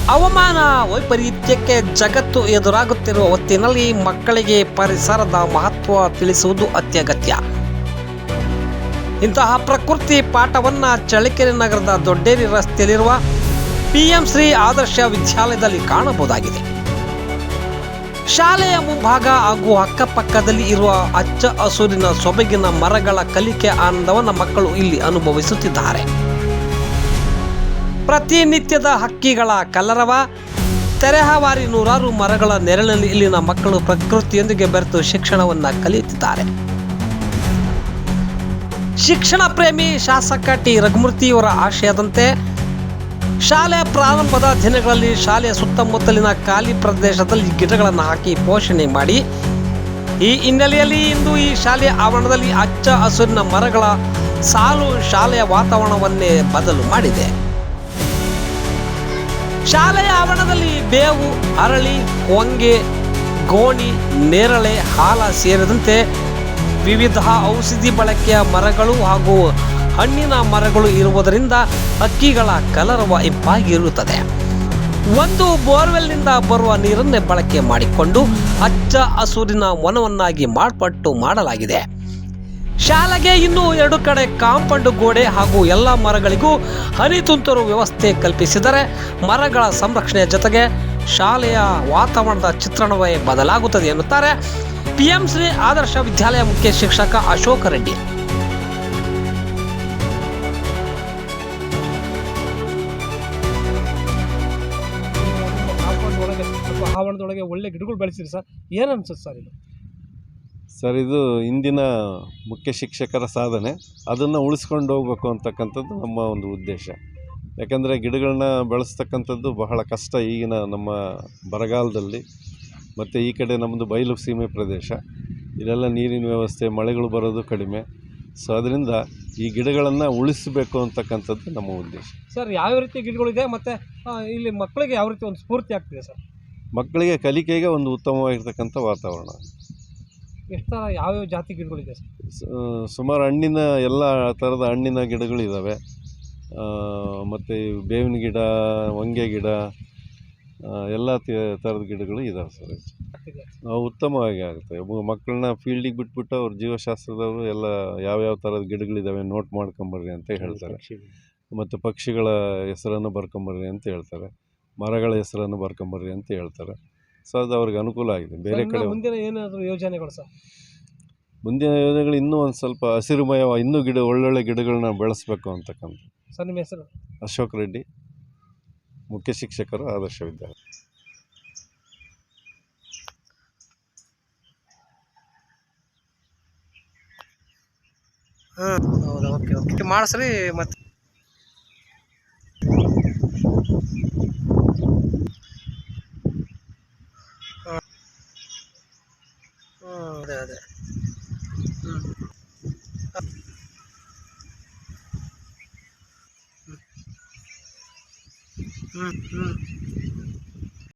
ಹವಾಮಾನ ವೈಪರೀತ್ಯಕ್ಕೆ ಜಗತ್ತು ಎದುರಾಗುತ್ತಿರುವ ಹೊತ್ತಿನಲ್ಲಿ ಮಕ್ಕಳಿಗೆ ಪರಿಸರದ ಮಹತ್ವ ತಿಳಿಸುವುದು ಅತ್ಯಗತ್ಯ. ಇಂತಹ ಪ್ರಕೃತಿ ಪಾಠವನ್ನ ಚಳ್ಳಕೆರೆ ನಗರದ ದೊಡ್ಡೇರಿ ರಸ್ತೆಯಲ್ಲಿರುವ PM ಶ್ರೀ ಆದರ್ಶ ವಿದ್ಯಾಲಯದಲ್ಲಿ ಕಾಣಬಹುದಾಗಿದೆ. ಶಾಲೆಯ ಮುಂಭಾಗ ಹಾಗೂ ಅಕ್ಕಪಕ್ಕದಲ್ಲಿ ಇರುವ ಹಚ್ಚ ಹಸುರಿನ ಸೊಬಗಿನ ಮರಗಳ ಕಲಿಕೆ ಆನಂದವನ್ನು ಮಕ್ಕಳು ಇಲ್ಲಿ ಅನುಭವಿಸುತ್ತಿದ್ದಾರೆ. ಪ್ರತಿನಿತ್ಯದ ಹಕ್ಕಿಗಳ ಕಲರವ, ತೆರೆಹವಾರಿ ನೂರಾರು ಮರಗಳ ನೆರಳಿನಲ್ಲಿ ಇಲ್ಲಿನ ಮಕ್ಕಳು ಪ್ರಕೃತಿಯೊಂದಿಗೆ ಬೆರೆತು ಶಿಕ್ಷಣವನ್ನು ಕಲಿಯುತ್ತಿದ್ದಾರೆ. ಶಿಕ್ಷಣ ಪ್ರೇಮಿ ಶಾಸಕ ಟಿ ರಘುಮೂರ್ತಿಯವರ ಆಶಯದಂತೆ ಶಾಲೆ ಪ್ರಾರಂಭದ ದಿನಗಳಲ್ಲಿ ಶಾಲೆಯ ಸುತ್ತಮುತ್ತಲಿನ ಖಾಲಿ ಪ್ರದೇಶದಲ್ಲಿ ಗಿಡಗಳನ್ನು ಹಾಕಿ ಪೋಷಣೆ ಮಾಡಿ, ಈ ಹಿನ್ನೆಲೆಯಲ್ಲಿ ಇಂದು ಈ ಶಾಲೆಯ ಆವರಣದಲ್ಲಿ ಹಚ್ಚ ಹಸುರಿನ ಮರಗಳ ಸಾಲು ಶಾಲೆಯ ವಾತಾವರಣವನ್ನೇ ಬದಲು ಮಾಡಿದೆ. ಶಾಲೆಯ ಆವರಣದಲ್ಲಿ ಬೇವು, ಅರಳಿ, ಹೊಂಗೆ, ಗೋಣಿ, ನೇರಳೆ, ಹಾಲ ಸೇರಿದಂತೆ ವಿವಿಧ ಔಷಧಿ ಬಳಕೆಯ ಮರಗಳು ಹಾಗೂ ಹಣ್ಣಿನ ಮರಗಳು ಇರುವುದರಿಂದ ಹಕ್ಕಿಗಳ ಕಲರವ ಇಂಪಾಗಿರುತ್ತದೆ. ಒಂದು ಬೋರ್ವೆಲ್ನಿಂದ ಬರುವ ನೀರನ್ನೇ ಬಳಕೆ ಮಾಡಿಕೊಂಡು ಹಚ್ಚ ಹಸುರಿನ ವನವನ್ನಾಗಿ ಮಾರ್ಪಾಟು ಮಾಡಲಾಗಿದೆ. ಶಾಲೆಗೆ ಇನ್ನೂ 2 ಕಡೆ ಕಾಂಪೌಂಡ್ ಗೋಡೆ ಹಾಗೂ ಎಲ್ಲ ಮರಗಳಿಗೂ ಹನಿ ತುಂತುರು ವ್ಯವಸ್ಥೆ ಕಲ್ಪಿಸಿದರೆ ಮರಗಳ ಸಂರಕ್ಷಣೆಯ ಜೊತೆಗೆ ಶಾಲೆಯ ವಾತಾವರಣದ ಚಿತ್ರಣವೇ ಬದಲಾಗುತ್ತದೆ ಎನ್ನುತ್ತಾರೆ PM ಶ್ರೀ ಆದರ್ಶ ವಿದ್ಯಾಲಯ ಮುಖ್ಯ ಶಿಕ್ಷಕ ಅಶೋಕ ರೆಡ್ಡಿ. ಆವರಣದೊಳಗೆ ಒಳ್ಳೆ ಗಿಡಗಳು ಬೆಳೆಸಿರಿ ಸರ್, ಏನು ಅನ್ಸುತ್ತೆ ಸರ್ ಇದು? ಸರ್, ಇದು ಇಂದಿನ ಮುಖ್ಯ ಶಿಕ್ಷಕರ ಸಾಧನೆ. ಅದನ್ನು ಉಳಿಸ್ಕೊಂಡು ಹೋಗ್ಬೇಕು ಅಂತಕ್ಕಂಥದ್ದು ನಮ್ಮ ಒಂದು ಉದ್ದೇಶ. ಯಾಕಂದರೆ ಗಿಡಗಳನ್ನ ಬೆಳೆಸ್ತಕ್ಕಂಥದ್ದು ಬಹಳ ಕಷ್ಟ ಈಗಿನ ನಮ್ಮ ಬರಗಾಲದಲ್ಲಿ. ಮತ್ತು ಈ ಕಡೆ ನಮ್ಮದು ಬಯಲು ಸೀಮೆ ಪ್ರದೇಶ, ಇಲ್ಲೆಲ್ಲ ನೀರಿನ ವ್ಯವಸ್ಥೆ, ಮಳೆಗಳು ಬರೋದು ಕಡಿಮೆ. ಸೊ ಅದರಿಂದ ಈ ಗಿಡಗಳನ್ನು ಉಳಿಸಬೇಕು ಅಂತಕ್ಕಂಥದ್ದು ನಮ್ಮ ಉದ್ದೇಶ. ಸರ್, ಯಾವ ರೀತಿ ಗಿಡಗಳಿದೆ ಮತ್ತು ಇಲ್ಲಿ ಮಕ್ಕಳಿಗೆ ಯಾವ ರೀತಿ ಒಂದು ಸ್ಫೂರ್ತಿ ಆಗ್ತಿದೆ ಸರ್? ಮಕ್ಕಳಿಗೆ ಕಲಿಕೆಗೆ ಒಂದು ಉತ್ತಮವಾಗಿರ್ತಕ್ಕಂಥ ವಾತಾವರಣ. ಎಷ್ಟು ಥರ ಯಾವ್ಯಾವ ಜಾತಿ ಗಿಡಗಳಿದೆ ಸರ್? ಸುಮಾರು ಹಣ್ಣಿನ ಎಲ್ಲ ಥರದ ಹಣ್ಣಿನ ಗಿಡಗಳಿದ್ದಾವೆ. ಮತ್ತು ಬೇವಿನ ಗಿಡ, ಹೊಂಗೆ ಗಿಡ, ಎಲ್ಲ ಥರದ ಗಿಡಗಳು ಇದ್ದಾವೆ ಸರ್. ಉತ್ತಮವಾಗಿ ಆಗುತ್ತೆ. ಮಕ್ಕಳನ್ನ ಫೀಲ್ಡಿಗೆ ಬಿಟ್ಬಿಟ್ಟು ಅವ್ರ ಜೀವಶಾಸ್ತ್ರದವರು ಎಲ್ಲ ಯಾವ್ಯಾವ ಥರದ ಗಿಡಗಳಿದ್ದಾವೆ ನೋಟ್ ಮಾಡ್ಕೊಂಬರ್ರಿ ಅಂತ ಹೇಳ್ತಾರೆ. ಮತ್ತು ಪಕ್ಷಿಗಳ ಹೆಸರನ್ನು ಬರ್ಕೊಂಬರ್ರಿ ಅಂತ ಹೇಳ್ತಾರೆ, ಮರಗಳ ಹೆಸರನ್ನು ಬರ್ಕೊಂಬರ್ರಿ ಅಂತ ಹೇಳ್ತಾರೆ. ಸೊ ಅದು ಅವ್ರಿಗೆ ಅನುಕೂಲ ಆಗಿದೆ. ಬೇರೆ ಕಡೆ ಮುಂದಿನ ಏನಾದರೂ ಯೋಜನೆಗಳು ಸರ್? ಮುಂದಿನ ಯೋಜನೆಗಳು ಇನ್ನೂ ಒಂದು ಸ್ವಲ್ಪ ಹಸಿರುಮಯ, ಇನ್ನೂ ಒಳ್ಳೊಳ್ಳೆ ಗಿಡಗಳನ್ನ ಬೆಳೆಸಬೇಕು ಅಂತಕ್ಕಂಥ. ಸರ್, ನಿಮ್ಮ ಹೆಸರು? ಅಶೋಕ್ ರೆಡ್ಡಿ, ಮುಖ್ಯ ಶಿಕ್ಷಕರು, ಆದರ್ಶ ವಿದ್ಯಾಲಯ. ಹೌದಾ? ಓಕೆ ಮಾಡಿಸ್ರಿ. ಮತ್ತು ಅದೇ ಹ್ಞೂ